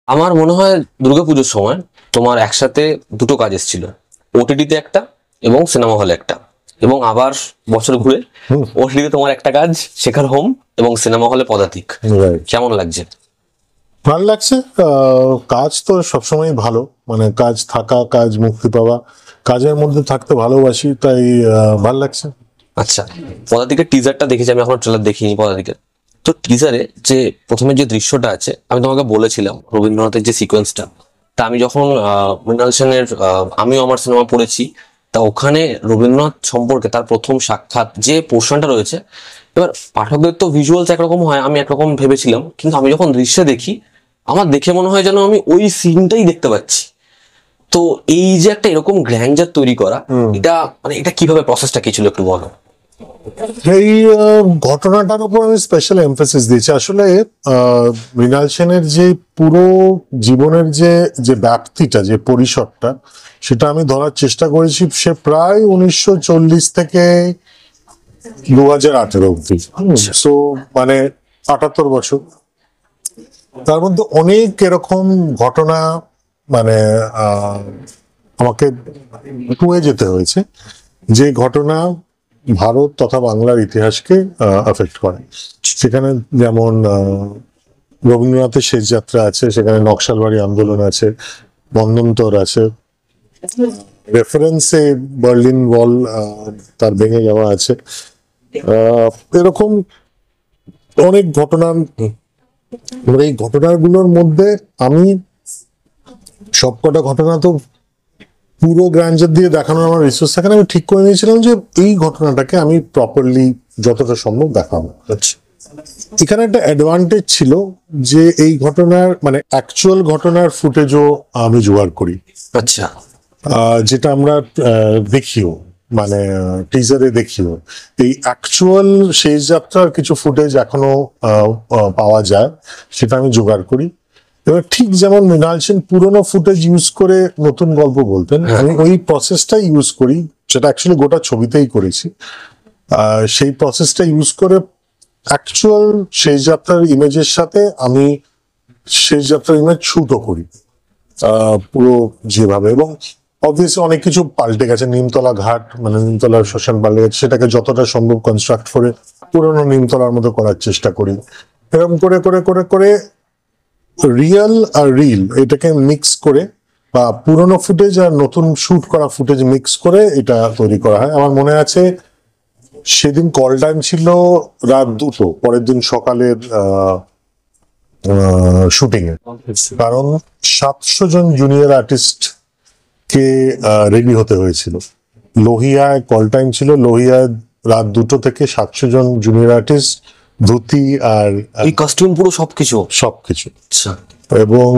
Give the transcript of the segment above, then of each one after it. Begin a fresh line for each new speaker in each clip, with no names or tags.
আমার মনে হয় দুর্গাপুজোর সময় তোমার একসাথে দুটো কাজ এসেছিল, ওটিটিতে একটা এবং সিনেমা হলে একটা, এবং আবার বছর ঘুরে ওটিটিতে তোমার একটা কাজ শেখার হোম এবং সিনেমা হলে পদাতিক। কেমন লাগছে?
ভালো লাগছে। কাজ তো সবসময় ভালো, মানে কাজ থাকা, কাজ মুক্তি পাওয়া, কাজের মধ্যে থাকতে ভালোবাসি, তাই ভালো লাগছে।
আচ্ছা, পদাতিকের টিজারটা দেখেছি আমি, এখনো ট্রেলার দেখিনি পদাতিকের। তো টিজারে যে প্রথমে যে দৃশ্যটা আছে, আমি তোমাকে বলেছিলাম রবীন্দ্রনাথের যে সিকোয়েন্সটা, তা আমি যখন মৃণাল সেনের আমিও আমার সিনেমা পড়েছি, তা ওখানে রবীন্দ্রনাথ সম্পর্কে তার প্রথম সাক্ষাৎ যে পোর্শনটা রয়েছে, এবার পাঠকদের তো ভিজুয়ালস একরকম হয়, আমি একরকম ভেবেছিলাম, কিন্তু আমি যখন দৃশ্যে দেখি আমার দেখে মনে হয় যেন আমি ওই সিনটাই দেখতে পাচ্ছি। তো এই যে একটা এরকম গ্র্যান্ডার তৈরি করা, এটা মানে এটা কিভাবে প্রসেসটা কি ছিল একটু বলো।
এই ঘটনাটার উপর আমি স্পেশাল এমফাসিস দিয়েছি। আসলে মৃণাল সেনের যে পুরো জীবনের যে যে ব্যাপ্তিটা, যে পরিসরটা, সেটা আমি ধরার চেষ্টা করেছি। সে প্রায় 1940 থেকে 2018 অব্দি, সো মানে 78 বছর। তার মধ্যে অনেক এরকম ঘটনা মানে আমাকে টুয়ে যেতে হয়েছে, যে ঘটনা ভারত তথা বাংলার ইতিহাসকে আফেক্ট করে। সেখানে যেমন রবীন্দ্রনাথের শেষ যাত্রা আছে, সেখানে নকশালবাড়ি আন্দোলন আছে, বন্ধনতর আছে, রেফারেন্সে বার্লিন ওয়াল তার ভেঙে যাওয়া আছে, এরকম অনেক ঘটনা। এই ঘটনাগুলোর মধ্যে আমি সবকটা ঘটনা তো পুরো গ্র্যান্ডার দিয়ে দেখানোর আমার রিসোর্স থাকে না। আমি ঠিক করে নিয়েছিলাম যে এই ঘটনাটাকে আমি প্রপারলি যতটা সম্ভব দেখাবো। এখানে একটা অ্যাডভান্টেজ ছিল যে এই ঘটনার মানে অ্যাকচুয়াল ঘটনার ফুটেজও আমি জোগাড় করি।
আচ্ছা,
যেটা আমরা দেখিও, মানে টিজারে দেখিও, এই অ্যাকচুয়াল শেষ যাত্রার কিছু ফুটেজ এখনো পাওয়া যায়, সেটা আমি জোগাড় করি। এবার ঠিক যেমন মৃণাল সেন পুরোনো ফুটেজ ইউজ করে নতুন গল্প বলতেন, আমি ওই প্রসেসটা ইউজ করি, যেটা অ্যাকচুয়ালি গোটা ছবিতেই করেছি। সেই প্রসেসটা ইউজ করে অ্যাকচুয়াল শেষ যাত্রার ইমেজের সাথে আমি শেষ যাত্রার ইমেজ শুটও করি পুরো যেভাবে। এবং অবভিয়াসলি অনেক কিছু পাল্টে গেছে, নিমতলা ঘাট মানে নিমতলার শ্মশান পাল্টে গেছে, সেটাকে যতটা সম্ভব কনস্ট্রাক্ট করে পুরোনো নিমতলার মতো করার চেষ্টা করি। এরকম করে করে করে করে রিয়েল আর রিল এটাকে মিক্স করে, বা পুরোনো ফুটেজ আর নতুন শুট করা ফুটেজ মিক্স করে এটা তৈরি করা হয়। আমার মনে আছে সেদিন কল টাইম ছিল রাত 2টো, পরের দিন সকালের শুটিং এ, কারণ 700 জন জুনিয়র আর্টিস্ট কে রেডি হতে হয়েছিল। লোহিয়ায় কল টাইম ছিল, লোহিয়ায় রাত 2টো থেকে 700 জন জুনিয়র আর্টিস্ট, ধুতি আর
এই কস্টিউম পুরো সবকিছু। আচ্ছা,
এবং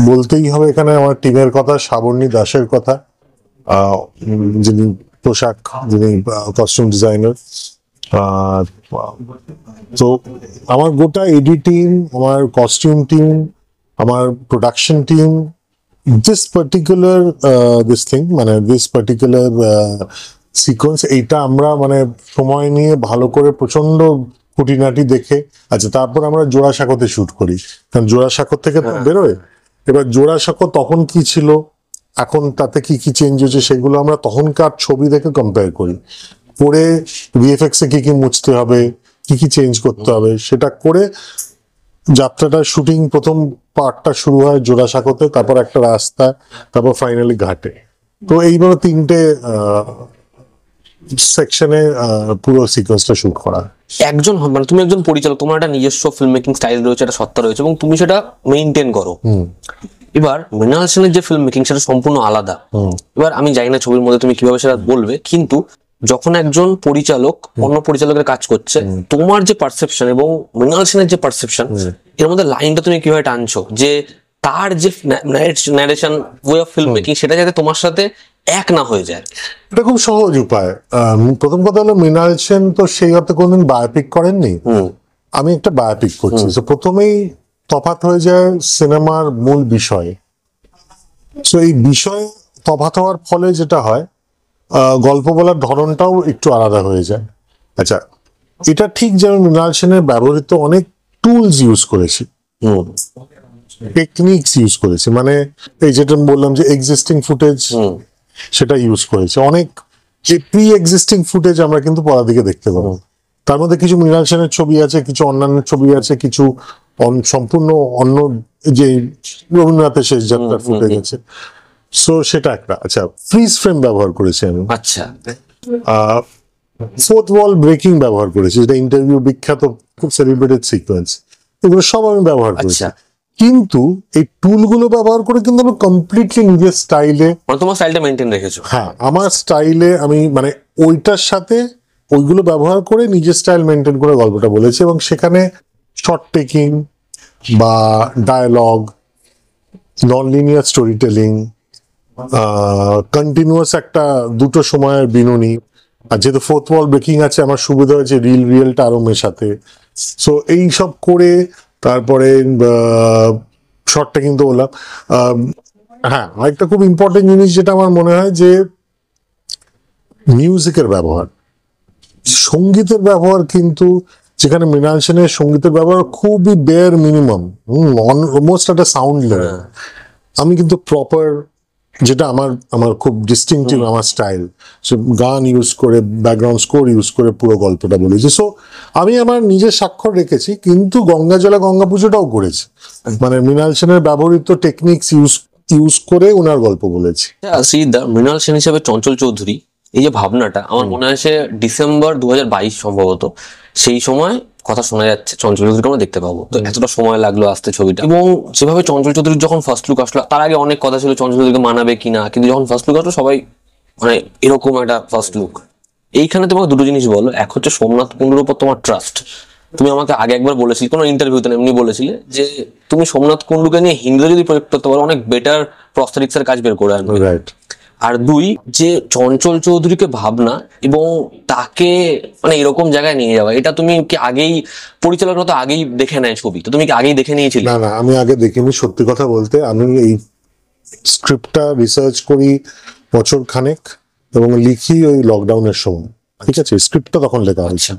বলতেই হবে এখানে আমার টিমের কথা, শ্রাবণী দাসের কথা, যিনি পোশাক, যিনি কস্টিউম ডিজাইনার। তো আমার গোটা এডিটিং, আমার কস্টিউম টিম, আমার প্রোডাকশন টিম, দিস পার্টিকুলার মানে দিস পার্টিকুলার সিকোয়েন্স, এইটা আমরা মানে সময় নিয়ে ভালো করে প্রচন্ড খুঁটিনাটি দেখে, আচ্ছা তারপর আমরা জোড়াসাঁকোতে শুট করি, কারণ জোড়াসাঁকো থেকে বেরোয়। এবার জোড়াসাঁকো তখন কি ছিল, এখন তাতে কি কি চেঞ্জ হয়েছে, সেগুলো আমরা তখনকার ছবি দেখে কম্পেয়ার করি, করে ভিএফএক্স এ কি কি মুছতে হবে, কি কি চেঞ্জ করতে হবে, সেটা করে যাত্রাটা শুটিং প্রথম পার্টটা শুরু হয় জোড়াসাঁকোতে, তারপর একটা রাস্তা, তারপর ফাইনালি ঘাটে। তো এইভাবে 3টে সেকশনে পুরো সিকোয়েন্সটা শুট করা।
একজন মানে তুমি একজন পরিচালক, তোমার একটা নিজস্ব ফিল্ম মেকিং স্টাইল রয়েছে, একটা সত্তা রয়েছে, এবং তুমি সেটা মেইনটেইন করো। এবার মৃণাল সেনের যে ফিল্ম মেকিং সেটা সম্পূর্ণ আলাদা। এবার আমি জানি না ছবির মধ্যে তুমি কিভাবে সেটা বলবে, কিন্তু যখন একজন পরিচালক অন্য পরিচালকের কাজ করছে, তোমার যে পারসেপশন এবং মৃণাল সেনের যে পারসেপশন, এর মধ্যে লাইনটা তুমি কিভাবে টানছো, যে তার যে narration way of film making, সেটা যাতে তোমার সাথে এক না হয়ে যায়।
এটা খুব সহজ উপায়। প্রথম কথা হলো মৃণাল সেন তো সেই অর্থে কোনদিন বায়োপিক করেননি, আমি একটা বায়োপিক করছি। তো প্রথমেই তফাৎ হয়ে যায় সিনেমার মূল বিষয়ে। তো এই বিষয় তফাৎ হওয়ার ফলে যেটা হয়, গল্প বলার ধরনটাও একটু আলাদা হয়ে যায়। আচ্ছা, এটা ঠিক যেমন মৃণাল সেনের ব্যবহৃত অনেক টুলস ইউজ করেছি, টেকনিক্স ইউজ করেছে, মানে এই যেটা বললাম যে এক্সিস্টিং ফুটেজ সেটা ইউজ করেছে। অনেক প্রি এক্সিস্টিং ফুটেজ আমরা কিন্তু পড়ার দিকে দেখতে পাবো। তার মধ্যে কিছু মৃণাল সেনের ছবি আছে, কিছু অন্যান্য ছবি আছে, কিছু সম্পূর্ণ অন্য যে রবীন্দ্রনাথের শেষ যাত্রার ফুটেজ আছে। সো সেটা একটা। আচ্ছা, ফ্রিজ ফ্রেম ব্যবহার করেছি আমি,
আচ্ছা,
ফোর্থ ওয়াল ব্রেকিং ব্যবহার করেছি, যেটা ইন্টারভিউ বিখ্যাত খুব সেলিব্রেটেড সিকোয়েন্স, এগুলো সব আমি ব্যবহার করেছি।
আচ্ছা।
কিন্তু এই টুলগুলো ব্যবহার করে কিন্তু আমি কমপ্লিটলি নিজের স্টাইলে,
মানে তোমার স্টাইলটা মেনটেন রেখেছো।
হ্যাঁ আমার স্টাইলে আমি মানে ওইটার সাথে ওইগুলো ব্যবহার করে নিজের স্টাইল মেনটেন করে গল্পটা বলেছি। এবং সেখানে শর্ট টেকিং বা dialogue, non linear story telling, continuous একটা দুটো সময়ের বিনুনি, আর যেহেতু ফোর্থ ওয়াল ব্রেকিং আছে আমার সুবিধা হয়েছে রিয়েলটা আরো মেশাতে। সো এই সব করে তারপরে শর্টটা কিন্তু বললাম। হ্যাঁ, আরেকটা খুব ইম্পর্টেন্ট জিনিস যেটা আমার মনে হয় যে মিউজিকের ব্যবহার, সঙ্গীতের ব্যবহার, কিন্তু যেখানে মৃণাল সেনের সঙ্গীতের ব্যবহার খুবই বেয়ার মিনিমাম, অলমোস্ট একটা সাউন্ড লেভেল, আমি কিন্তু প্রপার, যেটা আমার আমার খুব ডিস্টিংটিভ আমার স্টাইল, গান ইউজ করে ব্যাকগ্রাউন্ড স্কোর ইউজ করে পুরো গল্পটা বলেছি। সো আমি আমার নিজের স্বাক্ষর রেখেছি, কিন্তু গঙ্গা জলে গঙ্গা পুজোটাও করেছি, মানে মৃণাল সেনের ব্যবহৃত টেকনিক্স ইউজ করে ওনার গল্প বলেছি।
শ্রীদা, মৃণাল সেন হিসেবে চঞ্চল চৌধুরী এই যে ভাবনাটা, আমার মনে হয় সে ডিসেম্বর 2022 সম্ভবত, সেই সময় কথা শোনা যাচ্ছে চঞ্চল চৌধুরীকে আমরা দেখতে পাবো। তো এতটা সময় লাগলো আসতে ছবিটা, এবং যেভাবে চঞ্চল চৌধুরীর যখন ফার্স্ট লুক আসলো, তার আগে অনেক কথা ছিল চঞ্চল চৌধুরীকে মানাবে কিনা, কিন্তু যখন ফার্স্ট লুক আসলো সবাই মানে এরকম একটা ফার্স্ট লুক। এইখানে তোমাকে দুটো জিনিস বলো, এক হচ্ছে সোমনাথ কুণ্ডুর উপর তোমার ট্রাস্ট। তুমি আমাকে আগে একবার বলেছিলে কোনো ইন্টারভিউতে, এমনি বলেছিলে যে তুমি সোমনাথ কুণ্ডুকে নিয়ে হিন্দিতে যদি প্রজেক্ট করতে পারো, অনেক বেটার প্রস্থেটিক্সের কাজ বের করে আনবে।
রাইট।
আর দুই, যে চঞ্চল চৌধুরীকে ভাবনা এবং তাকে মানে এরকম জায়গায় নিয়ে যাওয়া, এটা তুমি কি আগেই পরিচালকরা তো আগেই দেখে নেয় ছবি, তো তুমি কি আগেই দেখে নিয়েছিলে?
না না, আমি আগে দেখিনি, সত্যি কথা বলতে। আমি এই স্ক্রিপ্টটা রিসার্চ করি বছর খানেক এবং লিখি ওই লকডাউনের সময়, ঠিক আছে? স্ক্রিপ্টটা তখন লেখা হয়েছে,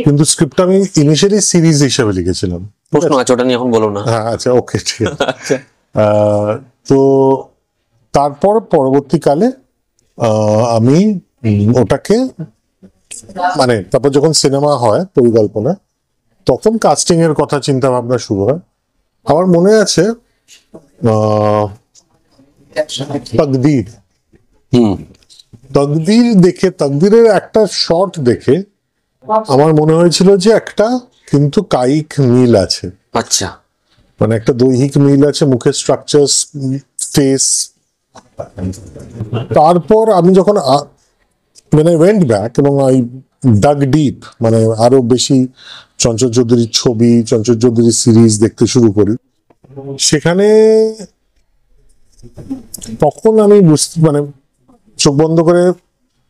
কিন্তু স্ক্রিপ্টটা আমি ইনিশিয়ালি সিরিজ হিসেবে লিখেছিলাম।
প্রশ্ন আছে, ওটা নিয়ে এখন বলো না।
হ্যাঁ আচ্ছা, ওকে, ঠিক আছে। তো তারপর পরবর্তীকালে আমি ওটাকে মানে তারপর যখন সিনেমা হয় পরিকল্পনা, তখন কাস্টিং এর কথা চিন্তা ভাবনা শুরু হয়। আমার মনে আছে তকদির, তকদির দেখে, তকদিরের একটা শট দেখে আমার মনে হয়েছিল যে একটা কিন্তু কায়িক মিল আছে,
আচ্ছা,
মানে একটা দৈহিক মিল আছে, মুখের স্ট্রাকচার, ফেস। তারপর আমি যখন মানে ওয়েন্ট ব্যাক এবং আই ডাগ ডিপ, মানে আরো বেশি চঞ্চল চৌধুরীর ছবি, চঞ্চল চৌধুরীর সিরিজ দেখতে শুরু করি, সেখানে তখন আমি মানে চোখ বন্ধ করে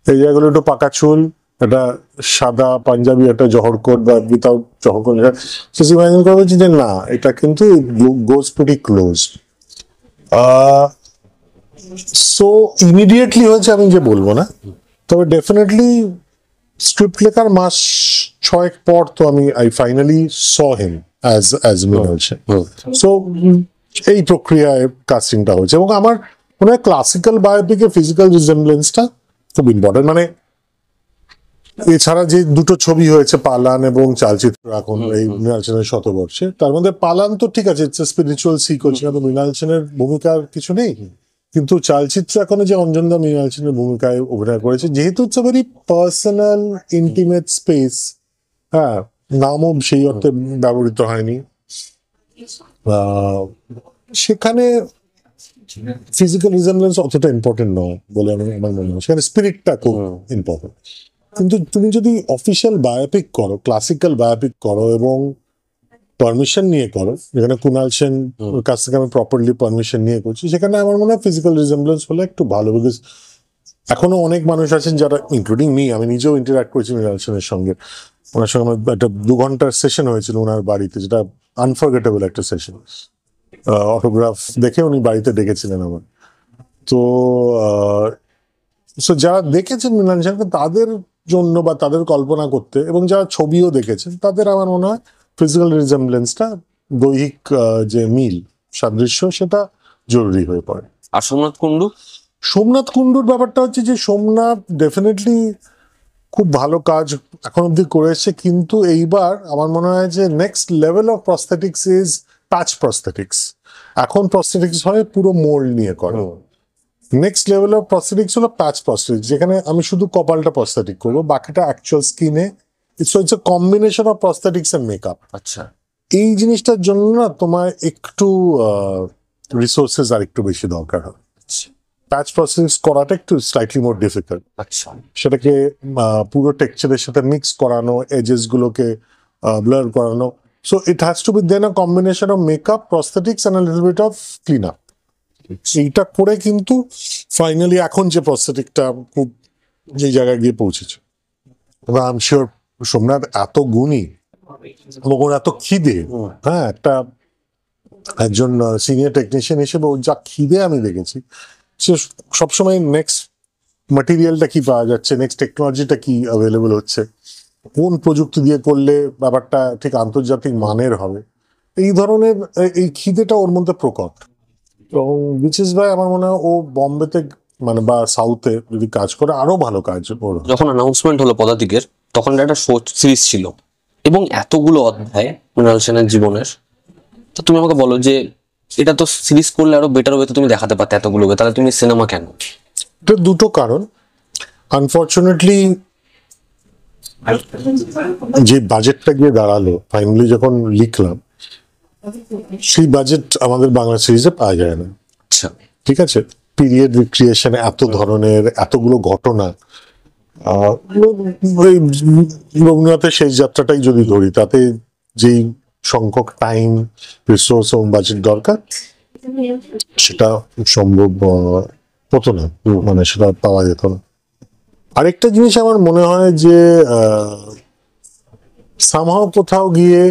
এই জায়গাগুলো একটু পাকা চুল, একটা সাদা পাঞ্জাবি, একটা জহর কোট বা উইথাউট জহর কোট, ইমাজিন করা হচ্ছে যে না, এটা কিন্তু গোজ প্রিটি ক্লোজ। সো ইমিডিয়েটলি হয়েছে আমি যে বলবো না, তবে ডেফিনেটলি স্ক্রিপ্ট লেখার মাস 6 পর তো I finally saw him as Mrinal Sen. So এই প্রক্রিয়ায় কাস্টিংটা হয়েছে, এবং আমার মনে হয় ক্লাসিক্যাল বায়োপিকে ফিজিক্যাল রিজেমব্লেন্সটা খুব ইম্পর্টেন্ট। মানে এছাড়া যে দুটো ছবি হয়েছে, পালান এবং চালচিত্র, এখন এই মৃণাল সেনের শতবর্ষে, তার মধ্যে পালান তো ঠিক আছে, ইটস স্পিরিচুয়াল সিকোয়েন্স, কিন্তু মৃণাল সেনের ভূমিকার কিছু নেই। কিন্তু চালচিত্র এখনো যে অঞ্জনদা মৃণাল সেনের ভূমিকায় অভিনয় করেছে, যেহেতু it's very personal intimate space, হ্যাঁ, নামও সেই অর্থে ব্যবহৃত হয়নি, সেখানে ফিজিক্যাল রিজেমব্লেন্স অতটা ইম্পর্টেন্ট নয় বলে আমার মনে হয়, সেখানে স্পিরিটটা খুব ইম্পর্টেন্ট। কিন্তু তুমি যদি অফিসিয়াল বায়োপিক করো, ক্লাসিক্যাল বায়োপিক করো এবং পারমিশন নিয়ে করো, যেখানে কুণাল সেন কাছ থেকে আমি প্রপারলি পারমিশন নিয়ে করছি, সেখানে আমার মনে হয় ফিজিক্যাল রিজেমব্লেন্স হলে একটু ভালো। বিকজ এখনো অনেক মানুষ আছেন যারা, ইনক্লুডিং মি, আমি নিজেও ইন্টারঅ্যাক্ট করেছি মৃণাল সেনের সঙ্গে। ওনার সঙ্গে আমার একটা 2 ঘন্টার সেশন হয়েছিল ওনার বাড়িতে, যেটা আনফরগেটেবল একটা সেশন। অটোগ্রাফ দেখে উনি বাড়িতে ডেকেছিলেন আমার। তো যারা দেখেছেন মৃণাল সেনকে, তাদের জন্য বা তাদের কল্পনা করতে, এবং যারা ছবিও দেখেছেন, তাদের আমার মনে হয় ফিজিক্যাল রিজেমব্লেন্সটা দৈহিক যে মিল সাদৃশ্য সেটা জরুরি হয়ে পড়ে।
আর সোমনাথ কুণ্ডু?
সোমনাথ কুণ্ডুর ব্যাপারটা হচ্ছে যে সোমনাথ ডেফিনেটলি খুব ভালো কাজ এখন অব্দি করেছে, কিন্তু এইবার আমার মনে হয় যে next level of prosthetics is patch prosthetics. এখন প্রস্থেটিক্স হয় পুরো মোল্ড নিয়ে করে, নেক্সট লেভেল অফ প্রস্থেটিক্স হলো প্যাচ প্রস্থেটিক্স, যেখানে আমি শুধু কপালটা প্রস্থেটিক করবো, বাকিটা অ্যাকচুয়াল স্কিনে। It's a combination of prosthetics and makeup.
আচ্ছা,
এই জিনিসটার জন্য না তোমার একটু রিসোর্সেস আর একটু বেশি দরকার হয়। প্যাচ প্রস্থেটিক্স করাটা একটু স্লাইটলি মোর ডিফিকাল্ট।
আচ্ছা,
সেটাকে পুরো টেক্সচারের সাথে মিক্স করানো, এজেস গুলোকে ব্লার করানো। So it has to be then a combination of makeup, prosthetics and a little bit of clean up. এইটা করে কিন্তু ফাইনালি এখন যে প্রস্থেটিকটা খুব যে জায়গায় গিয়ে পৌঁছেছে, এবং আই এম শিওর সোমনাথ এত গুণী এবং ওর এত খিদে, হ্যাঁ, একজন সিনিয়র টেকনিশিয়ান হিসেবে ওর যা খিদে আমি দেখেছি, সে সবসময় নেক্সট ম্যাটেরিয়ালটা কি পাওয়া যাচ্ছে, নেক্সট টেকনোলজিটা কি অ্যাভেলেবল হচ্ছে, কোন প্রযুক্তি দিয়ে করলে ব্যাপারটা ঠিক আন্তর্জাতিক মানের হবে, এই ধরনের এই খিদেটা ওর মধ্যে প্রকট। এবং উইচ ইজ ভাই আমার মনে হয় ও বম্বেতে মানে বা সাউথে যদি কাজ করে আরো ভালো কাজ ওর।
যখন অ্যানাউন্সমেন্ট হলো পদাতিকের, তখন এটা একটা শর্ট সিরিজ ছিল এবং এতগুলো অধ্যায় মৃণাল সেনের জীবনের। তো তুমি আমাকে বলো যে এটা তো সিরিজ করলে আরো বেটার ওয়েতে তুমি দেখাতে পারতে এতগুলোকে, তাহলে তুমি সিনেমা কেন?
এটা দুটো কারণ। আনফর্চুনেটলি যে বাজেটটা গিয়ে দাঁড়ালো ফাইনালি যখন লিখলাম, সেই বাজেট আমাদের বাংলা সিরিজে পাওয়া যায় না।
আচ্ছা,
ঠিক আছে, পিরিয়ড রিক্রিয়েশনে এত ধরনের এতগুলো ঘটনা, ওই রবীন্দ্রনাথের শেষ যাত্রাটাই যদি ধরি, তাতে যেই সংখ্যক টাইম, রিসোর্স এবং বাজেট দরকার, সেটা সম্ভব হতো না, মানে সেটা পাওয়া যেত না। আরেকটা জিনিস আমার মনে হয় যে সামহাও কোথাও গিয়ে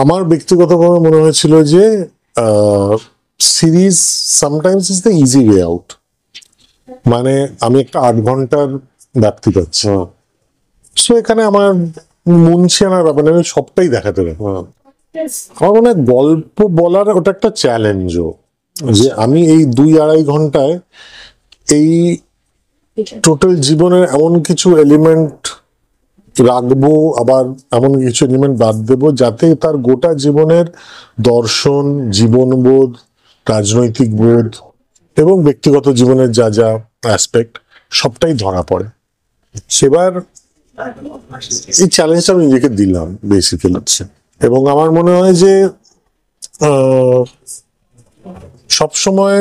আমার ব্যক্তিগতভাবে মনে হয়েছিল যে series sometimes is the easy way out. মানে আমি একটা 8 ঘন্টার ব্যাপ্তি পাচ্ছি, সো এখানে আমার মুনশিয়ানার ব্যাপারে আমি সবটাই দেখাতে পারি। আমার মনে হয় গল্প বলার ওটা একটা চ্যালেঞ্জও, যে আমি এই 2-2.5 ঘন্টায় এই টোটাল জীবনের এমন কিছু এলিমেন্ট রাখবো, আবার এমন কিছু এলিমেন্ট বাদ দেবো, যাতে তার গোটা জীবনের দর্শন, জীবনবোধ, রাজনৈতিক বোধ এবং ব্যক্তিগত জীবনের যা যা অ্যাসপেক্ট সবটাই ধরা পড়ে। সেবার এই চ্যালেঞ্জটা আমি নিজেকে দিলাম বেসিক্যালি।
আচ্ছা,
এবং আমার মনে হয় যে সবসময়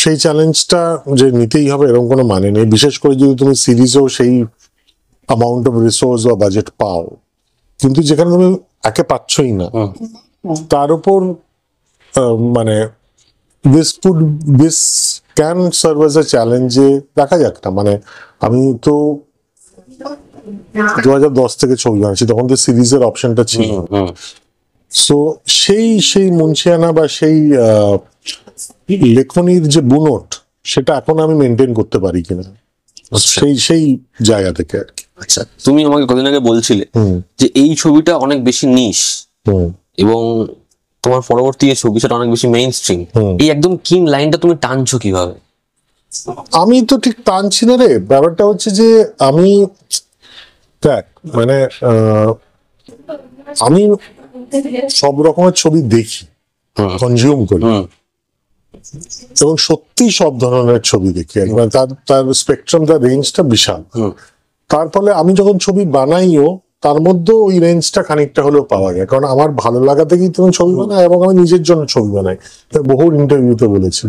সেই চ্যালেঞ্জটা যে নিতেই হবে এরকম কোনো মানে নেই, বিশেষ করে যদি তুমি সিরিজেও সেই অ্যামাউন্ট অফ রিসোর্স বা বাজেট পাও, কিন্তু যেখানে তুমি একে পাচ্ছই না, তার উপর মানে this can serve as a চ্যালেঞ্জে দেখা যাক না। মানে আমি তো 2010 থেকে ছবি বানাচ্ছি, তখন তো সিরিজের অপশনটা ছিল। সো সেই মুনশিয়ানা বা সেই লেখনির যে বুনট, সেটা এখন আমি মেনটেন করতে পারি কিনা, সেই জায়গা থেকে আর কি।
আচ্ছা, তুমি আমাকে কদিন আগে বলছিলে যে এই ছবিটা অনেক বেশি নিশ এবং তোমার পরবর্তী যে ছবি সেটা অনেক বেশি মেইন স্ট্রিম। এই একদম কিন লাইনটা তুমি টানছো কিভাবে?
আমি তো ঠিক টানছি না রে, ব্যাপারটা হচ্ছে যে আমি দেখ মানে আমি সব রকমের ছবি দেখি, কনজিউম করি, এবং সত্যি সব ধরনের ছবি দেখি, মানে তার স্পেকট্রাম, তার রেঞ্জটা বিশাল। তার ফলে আমি যখন ছবি বানাইও তার মধ্যে ওই রেঞ্জটা খানিকটা হলেও পাওয়া যায়, কারণ আমার ভালো লাগা থেকেই তুমি ছবি বানাই, এবং আমি নিজের জন্য ছবি বানাই। বহু ইন্টারভিউতে বলেছি,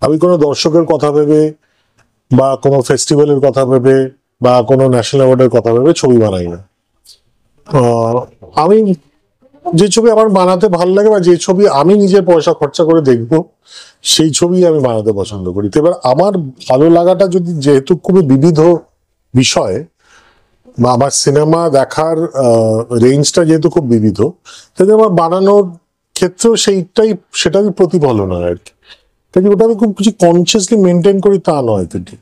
আমি কোনো দর্শকের কথা ভেবে বা কোনো ফেস্টিভ্যালের কথা ভেবে বা কোনো ন্যাশনাল অ্যাওয়ার্ডের কথা ভেবে ছবি বানাই না। আমি যে ছবি আমার বানাতে ভালো লাগে বা যে ছবি আমি নিজের পয়সা খরচা করে দেখবো, সেই ছবি আমি বানাতে পছন্দ করি। তো এবার আমার ভালো লাগাটা যদি, যেহেতু খুবই বিবিধ বিষয়, বা আমার সিনেমা দেখার রেঞ্জটা যেহেতু খুব বিবিধ, তাহলে আমার বানানোর ক্ষেত্রেও সেটাই প্রতিফলন হয় আর কি। তাই ওটা আমি খুব কিছু কনসিয়াসলি মেনটেন করি তা নয় কিন্তু।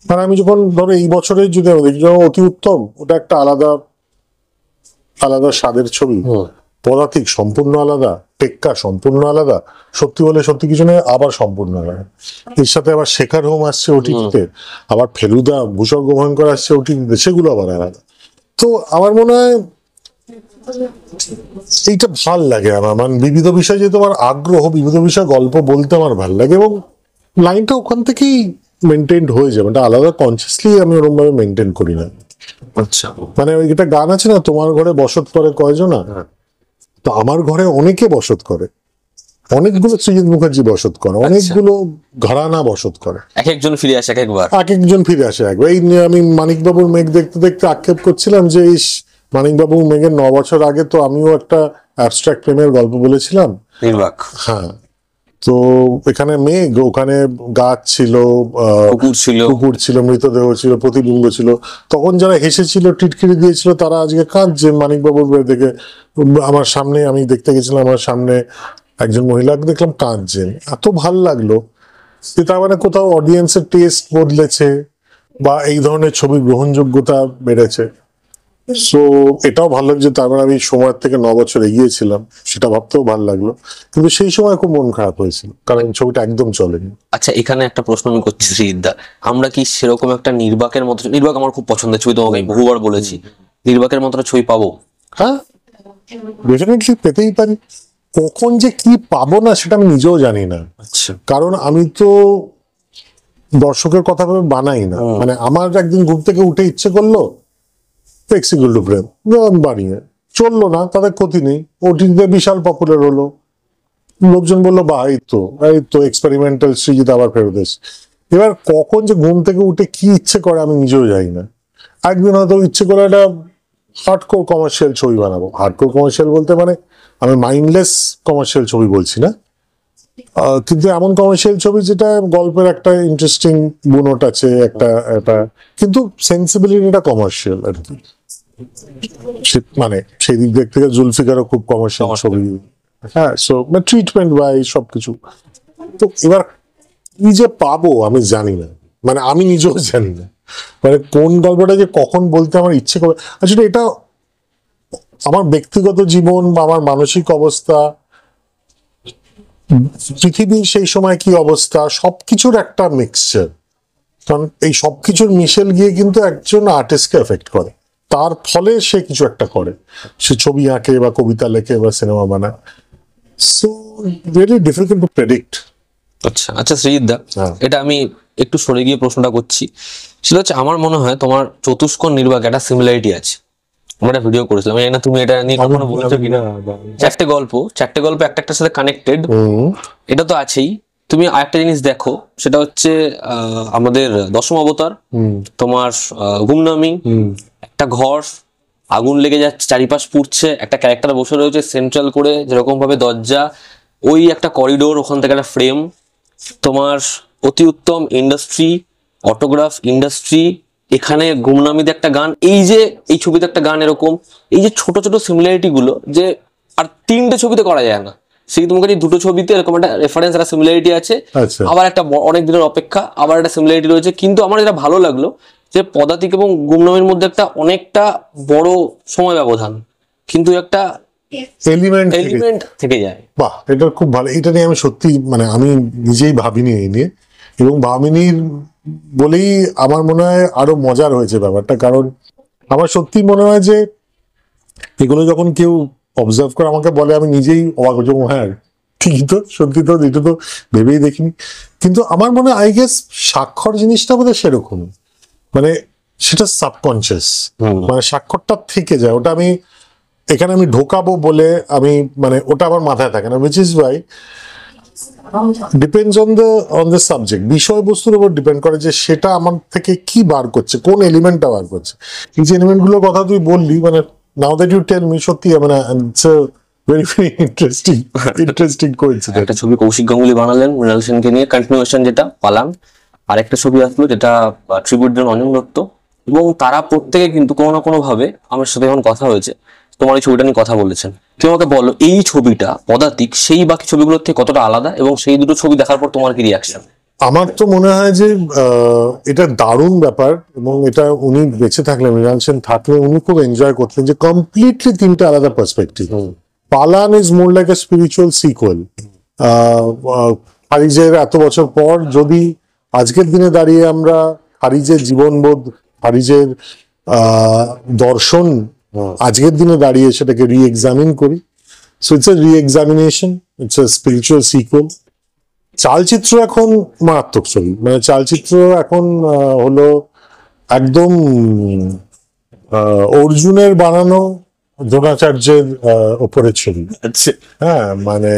মানে আমি যখন ধরো এই বছরের যদি আমি দেখি, অতি উত্তম, ওটা একটা আলাদা আলাদা স্বাদের ছবি, পদাতিক সম্পূর্ণ আলাদা, টেক্কা সম্পূর্ণ আলাদা, সত্যি বলে সত্যি কিছু নেই আবার সম্পূর্ণ আলাদা। এর সাথে আবার শেখার হোম আসছে ওটিটিতে, আবার ফেলুদা ভূস্বর্গ ভয়ঙ্কর আসছে ওটিটিতে, সেগুলো আবার আলাদা। তো আমার মনে হয় এইটা ভাল লাগে আমার, মানে বিবিধ বিষয় যেহেতু আমার আগ্রহ, বিবিধ বিষয় গল্প বলতে আমার ভাল লাগে, এবং লাইনটা ওখান থেকেই মেনটেন হয়ে যাবে, এটা আলাদা কনসিয়াসলি আমি ওরকম ভাবে মেনটেন করি না।
আচ্ছা,
মানে ওই একটা গান আছে না, তোমার ঘরে বসত করে কয়জনা, তো আমার ঘরে অনেকে বসত করে, অনেকগুলো সৃজিত মুখার্জি বসত করে, অনেকগুলো ঘরানা বসত করে,
এক একজন ফিরে আসে এক একবার।
এক একজন ফিরে আসে একবার। এই নিয়ে আমি মানিকবাবুর মেঘ দেখতে দেখতে আক্ষেপ করছিলাম যে মানিকবাবু মেঘের 9 বছর আগে তো আমিও একটা অ্যাবস্ট্রাক্ট প্রেমের গল্প বলেছিলাম,
নির্বাক।
হ্যাঁ। তো এখানে মেঘ, ওখানে গাছ ছিল, কুকুর ছিল, মৃতদেহ ছিল, প্রতিবিম্ব ছিল। তখন যারা হেসেছিল, টিটকিরি দিয়েছিল, তারা আজকে কাঁদছে মানিকবাবুর বই দেখে। আমার সামনে, আমি দেখতে গেছিলাম, আমার সামনে একজন মহিলাকে দেখলাম কাঁদছেন, এত ভাল লাগলো। তার মানে কোথাও অডিয়েন্সের টেস্ট বদলেছে বা এই ধরনের ছবির গ্রহণযোগ্যতা বেড়েছে। সো এটাও ভালো লাগছে, তারপর আমি সময়ের থেকে 9 বছর এগিয়েছিলাম, সেটা ভাবতেও ভালো লাগলো। কিন্তু সেই সময় খুব মন খারাপ হয়েছিল, কারণ ছবিটা একদম চলেনি।
আচ্ছা, এখানে একটা প্রশ্ন আমি করছি শ্রীদা, আমরা কি সেরকম একটা নির্বাকের মতো, নির্বাক আমার খুব পছন্দের ছবি, তোমাকে আমি বহুবার বলেছি, নির্বাকের মতো ছবি পাবো?
হ্যাঁ, ডেফিনেটলি পেতেই পারি। কখন যে কি পাবো না সেটা আমি নিজেও জানি না।
আচ্ছা,
কারণ আমি তো দর্শকের কথা ভেবে বানাই না। মানে আমার একদিন ঘুম থেকে উঠে ইচ্ছে করলো এক্সিকিউটিভ প্রেম বানিয়ে, চললো না, তাদের ক্ষতি নেই, ওটিতে বিশাল পপুলার হলো, লোকজন বললো বাহ এই তো এক্সপেরিমেন্টাল সৃজিত আবার ফেরত এসে। এবার কখন যে ঘুম থেকে উঠে কি ইচ্ছে করে আমি নিজেও জানি না। একদিন হয়তো ইচ্ছে করে একটা হার্ডকোর কমার্শিয়াল ছবি বানাবো। হার্ডকোর কমার্শিয়াল বলতে মানে আমি মাইন্ডলেস কমার্শিয়াল ছবি বলছি না, কিন্তু এমন কমার্শিয়াল ছবি যেটা গল্পের একটা ইন্টারেস্টিং বুনট আছে, একটা কিন্তু সেন্সিবিলিটিটা কমার্শিয়াল আর কি। মানে সেই দিক থেকে জুলফিকারও খুব কমার্শিয়াল ছবি, হ্যাঁ। সো ট্রিটমেন্ট বা এই সবকিছু। তো এবার কি যে পাবো আমি জানি না, মানে আমি নিজেও জানি না, মানে কোন গল্পটা যে কখন বলতে আমার ইচ্ছে করে। আসলে এটা আমার ব্যক্তিগত জীবন বা আমার মানসিক অবস্থা, পৃথিবীর সেই সময় কি অবস্থা, সবকিছুর একটা মিক্সচার। কারণ এই সবকিছুর মিশেল গিয়ে কিন্তু একজন আর্টিস্টকে এফেক্ট করে, তার ফলে সে কিছু একটা করে, সে ছবি আঁকে বা কবিতা লেখে বা সিনেমা বানায়। So very difficult to predict.
আচ্ছা আচ্ছা সৃজিতদা, এটা আমি একটু সরে গিয়ে প্রশ্নটা করছি। সেটা হচ্ছে, আমার মনে হয় তোমার চতুষ্কোণ নির্বাক একটা সিমিলারিটি আছে। আমরা একটা ভিডিও করেছিলাম, আমি জানি না তুমি এটা নিয়ে কখনো বলেছো কিনা। চারটে গল্প একটা একটার সাথে কানেক্টেড, এটা তো আছেই। তুমি আরেকটা জিনিস দেখো, সেটা হচ্ছে আমাদের দশম অবতার, তোমার গুমনামি, একটা ঘর আগুন লেগে যাচ্ছে, চারিপাশ পুড়ছে, একটা ক্যারেক্টার বসে রয়েছে সেন্ট্রাল করে, যেরকম ভাবে দরজা, ওই একটা করিডোর, ওখান থেকে একটা ফ্রেম, তোমার অতি উত্তম ইন্ডাস্ট্রি, অটোগ্রাফ ইন্ডাস্ট্রি, এখানে গুমনামিতে একটা গান, এই ছবিতে একটা গান, এরকম এই যে ছোট ছোট সিমিলারিটি গুলো, যে আর 3টে ছবিতে করা যায় না। সেই তোমার কাছে 2টো ছবিতে এরকম একটা রেফারেন্স, একটা সিমিলারিটি আছে, আবার একটা অনেক দিনের অপেক্ষা আবার একটা সিমিলারিটি রয়েছে। কিন্তু আমার যেটা ভালো লাগলো যে পদাতিক এবং গুমনামির মধ্যে একটা অনেকটা বড় সময় ব্যবধান, কিন্তু একটা এলিমেন্ট থেকে যায়।
বাহ, এটা খুব ভালো। এটা নিয়ে আমি সত্যি, মানে আমি নিজেই ভাবিনি এই নিয়ে, এবং ভাবিনি বলেই আমার মনে হয় আরো মজার হয়েছে ব্যাপারটা। কারণ আমার সত্যি মনে হয় যে এগুলো যখন কেউ অবজার্ভ করে আমাকে বলে, আমি নিজেই অবাক হচ্ছি, হ্যাঁ ঠিকই তো, সত্যি তো, এটা তো ভেবেই দেখিনি। কিন্তু আমার মনে হয় আই গেস স্বাক্ষর জিনিসটা বোধহয় সেরকম, মানে সেটা সাবকনসিয়াস, মানে স্বাক্ষরটা থেকে যায়, ওটা আমি এখানে আমি ঢোকাবো বলে আমি, মানে ওটা আমার মাথায় থাকে না, which is Y depends on the subject, বিষয়বস্তুর উপর ডিপেন্ড করে যে সেটা আমার থেকে কি বার করছে, কোন এলিমেন্টটা বার করছে। এই যে এলিমেন্টগুলোর কথা তুই বললি, মানে now that you tell me, সত্যি মানে it's a very very interesting coincidence.
একটা ছবি কৌশিক গাঙ্গুলি বানালেন মৃণাল সেনকে নিয়ে, কন্টিনিউশন যেটা পালাম, আর একটা ছবি আসলো যেটা ট্রিবিউট দিলেন অনিল দত্ত, এবং তারা প্রত্যেকে কিন্তু কোনো না কোনো ভাবে আমার সাথে যখন কথা হয়েছে, তোমার এই ছবিটা নিয়ে কথা বলেছেন। তুমি আমাকে বলো, এই ছবিটা পদাতিক সেই বাকি ছবিগুলোর থেকে কতটা আলাদা, এবং সেই দুটো ছবি দেখার পর তোমার কি রিয়াকশন?
আমার তো মনে হয় যে এটা দারুণ ব্যাপার, এবং এটা উনি বেঁচে থাকলে, মৃণাল সেন থাকলে উনি খুব এনজয় করতেন যে কমপ্লিটলি তিনটা আলাদা perspective. Palan is more like a spiritual sequel. হারিজের এত বছর পর যদি আজকের দিনে দাঁড়িয়ে আমরা হারিজের জীবনবোধ, হারিজের দর্শন আজকের দিনে দাঁড়িয়ে সেটাকে রি এক্সামিন করি, so it's a reexamination, it's a spiritual sequel. Chalchitra এখন মারাত্মক ছবি, মানে চালচিত্র এখন হলো একদম অর্জুনের বানানো দ্রোণাচার্যের ওপরের ছবি। হ্যাঁ, মানে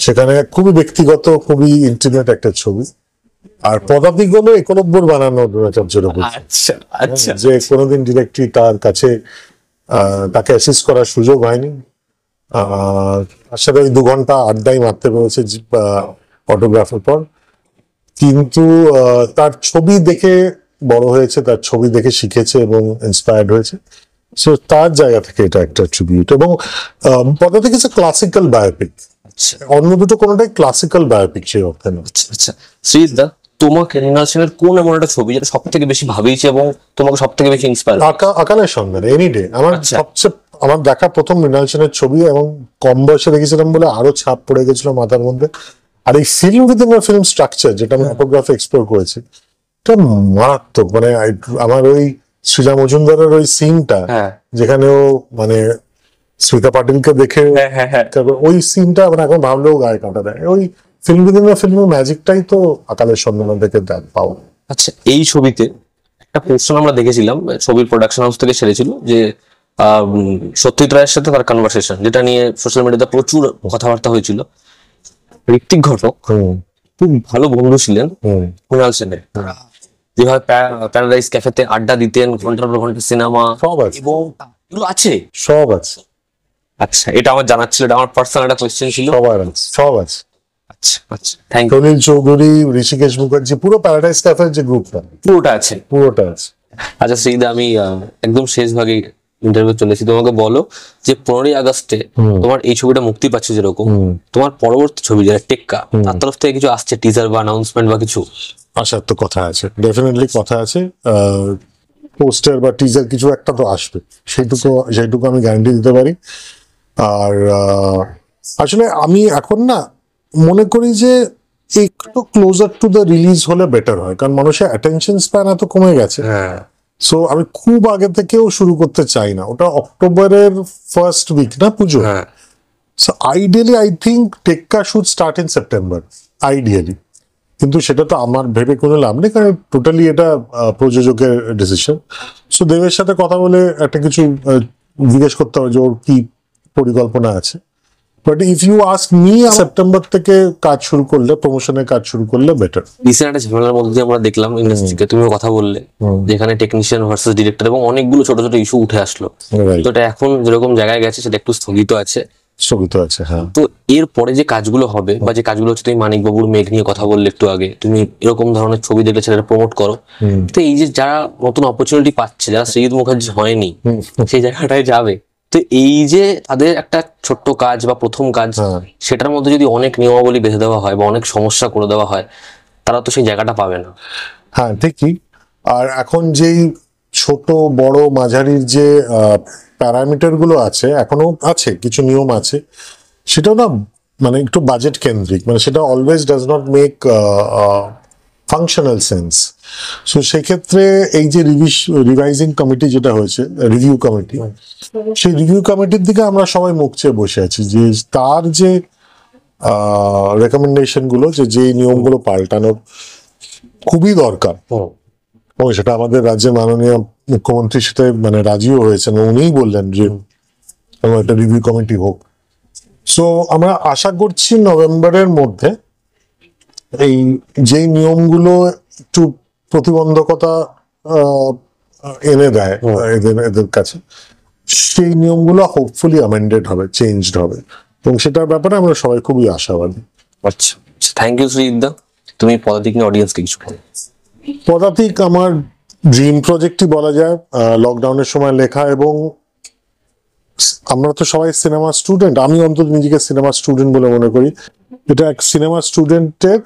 সেখানে খুবই ব্যক্তিগত, খুবই ইন্টিমেট একটা ছবি। আর পদাতিক হলো একলব্যর বানানো দ্রোণাচার্যের ওপর,
আচ্ছা আচ্ছা,
যে কোনোদিন ডিরেক্টলি তার কাছে তাকে অ্যাসিস্ট করার সুযোগ হয়নি। আসলে ওই 2 ঘন্টা আড্ডাই মারতে পেরেছে অটোগ্রাফের পর, কিন্তু তার ছবি দেখে বড় হয়েছে, তার ছবি দেখে শিখেছে এবং ইন্সপায়ার্ড হয়েছে। সো তার জায়গা থেকে এটা একটা ট্রিবিউট। এবং পদাতিক ইজ এ ক্লাসিক্যাল বায়োপিক, অন্য দুটো কোনোটাই ক্লাসিক্যাল বায়োপিক সেই অর্থে না।
আচ্ছা আচ্ছা। শ্রীদা, তোমাকে মৃণাল সেনের কোন এমন একটা ছবি যেটা সব থেকে বেশি ভাবিয়েছে এবং তোমাকে সব থেকে বেশি ইন্সপায়ার?
আকালের সন্ধান, এনি ডে। আমার
আচ্ছা।
সবচেয়ে আমার দেখা প্রথম মৃণাল সেনের ছবি, এবং কম বয়সে দেখেছিলাম বলে আরো ছাপ পড়ে গেছিল মাথার মধ্যে। আর এই ফিল্ম উইদিন ফিল্ম স্ট্রাকচার, যেটা আমি ফটোগ্রাফি এক্সপ্লোর করেছি, এটা মারাত্মক। মানে আমার ওই সৃজা মজুমদারের ওই সিনটা, যেখানে ও মানে স্মিতা পাটিলকে দেখে, ওই সিনটা মানে এখন ভাবলেও গায়ে কাঁটা দেয়। ওই ফিল্ম উইদিন ফিল্মের ম্যাজিকটাই তো আকালের সন্ধান থেকে পাওয়া।
আচ্ছা, এই ছবিতে একটা পোস্টার আমরা দেখেছিলাম, ছবির প্রোডাকশন হাউস থেকে ছেড়েছিল, যে সত্যজিৎ রায়ের সাথে তার কনভারসেশন, যেটা নিয়ে সোশ্যাল মিডিয়াতে প্রচুর কথাবার্তা হয়েছিল। ঋত্বিক ঘটক খুব ভালো বন্ধু ছিলেন মৃণাল সেনের, যেভাবে প্যারাডাইস ক্যাফেতে আড্ডা দিতেন, ঘন্টার পর ঘন্টা সিনেমা,
সব আছে,
এবং এগুলো আছে,
সব আছে।
আচ্ছা, এটা আমার জানার ছিল, এটা আমার পার্সোনাল একটা কোয়েশ্চেন ছিল।
সব আছে।
আচ্ছা আচ্ছা, থ্যাংক ইউ।
সলিল চৌধুরী, ঋষিকেশ মুখার্জি, পুরো প্যারাডাইস ক্যাফের যে গ্রুপটা
পুরোটা আছে,
পুরোটা আছে।
আচ্ছা শ্রীদা, আমি একদম শেষ ভাগে ইন্টারভিউ চলেছি, তোমাকে বলো যে 15ই আগস্টে তোমার এই ছবিটা মুক্তি পাচ্ছে, যেরকম তোমার পরবর্তী ছবি যেটা টেক্কা, তার তরফ থেকে কিছু আসছে, টিজার বা অ্যানাউন্সমেন্ট বা কিছু?
আসার তো কথা আছে, ডেফিনেটলি কথা আছে। পোস্টার বা টিজার কিছু একটা তো আসবে, সেইটুকু আমি গ্যারান্টি দিতে পারি। আর আসলে আমি এখন না মনে করি যে একটু ক্লোজার টু দ্য রিলিজ হলে বেটার হয়, কারণ মানুষের অ্যাটেনশন স্প্যান এত কমে গেছে। সো আমি খুব আগে থেকেও শুরু করতে চাই না, ওটা অক্টোবরের ফার্স্ট উইক না পুজো। সো আইডিয়ালি আই থিঙ্ক টেক্কা should start in September, ideally. কিন্তু সেটা তো আমার ভেবে কোনো লাভ নেই, কারণ টোটালি এটা প্রযোজকের ডিসিশন। সো দেবের সাথে কথা বলে একটা কিছু জিজ্ঞেস করতে হবে যে ওর কি পরিকল্পনা আছে। But if you ask me, September থেকে কাজ শুরু করলে, প্রমোশনের কাজ শুরু করলে বেটার।
রিসেন্ট একটা ঝামেলার মধ্যে আমরা দেখলাম ইন্ডাস্ট্রিকে, তুমিও কথা বললে, যেখানে টেকনিশিয়ান ভার্সেস ডিরেক্টর এবং অনেকগুলো ছোট ছোট ইস্যু উঠে আসলো। তো এটা এখন যেরকম জায়গায় গেছে সেটা একটু স্থগিত আছে।
হ্যাঁ।
তো এর পরে যে কাজগুলো হবে বা যে কাজগুলো হচ্ছে, তুমি মানিক বাবুর মেঘ নিয়ে কথা বললে একটু আগে, তুমি এরকম ধরনের ছবি দেখলে সেটা প্রমোট করো। তো এই যে যারা নতুন অপরচুনিটি পাচ্ছে, যারা সৃজিত মুখার্জি হয়নি, সেই জায়গাটায় যাবে, তো এই যে তাদের একটা ছোট্ট কাজ বা প্রথম কাজ, সেটার মধ্যে যদি অনেক নিয়মাবলী বেঁধে দেওয়া হয় বা অনেক সমস্যা করে দেওয়া হয়, তারা তো সেই জায়গাটা পাবে না।
হ্যাঁ, ঠিকই। আর এখন যেই ছোট বড় মাঝারির যে প্যারামিটার গুলো আছে, এখনো আছে কিছু নিয়ম আছে, সেটা না মানে একটু বাজেট কেন্দ্রিক, মানে সেটা always does not make functional sense. So সেক্ষেত্রে এই যে রিভাইজিং কমিটি যেটা হয়েছে, রিভিউ কমিটি, সেই রিভিউ কমিটির দিকে আমরা সবাই মুখ চেয়ে বসে আছি, যে তার যে রেকমেন্ডেশন গুলো, যে নিয়মগুলো পাল্টানোর খুবই দরকার, ও সেটা আমাদের রাজ্যের মাননীয় মুখ্যমন্ত্রীর সাথে মানে রাজিও হয়েছেন, উনিই বললেন যে একটা রিভিউ কমিটি হোক। সো আমরা আশা করছি নভেম্বরের মধ্যে এই যে নিয়মগুলো একটু প্রতিবন্ধকতা এনে দেয় এদের কাছে, সেই নিয়মগুলো হোপফুলি অ্যামেন্ডেড হবে, চেঞ্জড হবে, এবং সেটার ব্যাপারে আমরা সবাই খুবই আশাবাদী।
আচ্ছা, থ্যাংক ইউ শ্রীদা। তুমি পদাতিক নিয়ে অডিয়েন্সকে কিছু বলো।
পদাতিক আমার ড্রিম প্রজেক্টই বলা যায়, লকডাউনের সময় লেখা, এবং আমরা তো সবাই সিনেমা স্টুডেন্ট, আমি অন্তত নিজেকে সিনেমা স্টুডেন্ট বলে মনে করি। এটা এক সিনেমা স্টুডেন্টের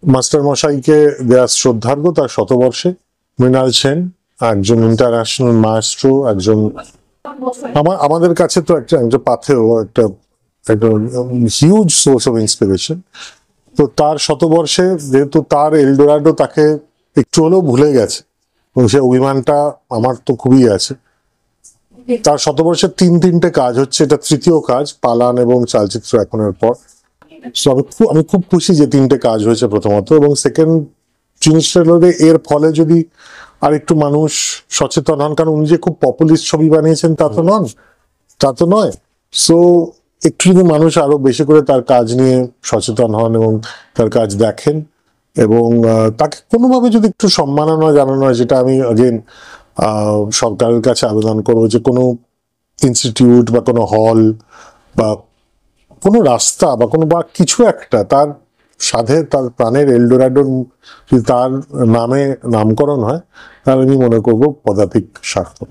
মাস্টার মশাইকে দেয়া শ্রদ্ধার্ঘ্য তার শতবর্ষে। মৃণাল সেন একজন ইন্টারন্যাশনাল মাস্ট্রো, একজন আমাদের কাছে তো একটা পাথেও একটা একটা হিউজ সোর্স অফ ইন্সপিরেশন। তো তার শতবর্ষে যেহেতু তার এলডোরাডো তাকে একটু হলেও ভুলে গেছে, এবং সে অভিমানটা আমার তো খুবই আছে। তার শতবর্ষের তিনটে কাজ হচ্ছে, এটা তৃতীয় কাজ, পালান এবং চালচিত্র এখনের পর। So আমি খুব খুশি যে তিনটে কাজ হয়েছে প্রথমত, এবং সেকেন্ড জিনিসটা হলো যে এর ফলে যদি আর একটু মানুষ সচেতন হন, কারণ উনি যে খুব পপুলিস্ট ছবি বানিয়েছেন তা তো নয়। সো একটু যদি মানুষ আরো বেশি করে তার কাজ নিয়ে সচেতন হন এবং তার কাজ দেখেন, এবং তাকে কোনোভাবে যদি একটু সম্মাননা জানানো হয়, যেটা আমি আগেন সরকারের কাছে আবেদন করবো, যে কোনো ইনস্টিটিউট বা কোনো হল বা কোনো রাস্তা বা কিছু একটা তার সাধের, তার প্রাণের এলডোরাডোর যদি তার নামে নামকরণ হয়, তাহলে আমি মনে করবো পদাতিক সার্থক।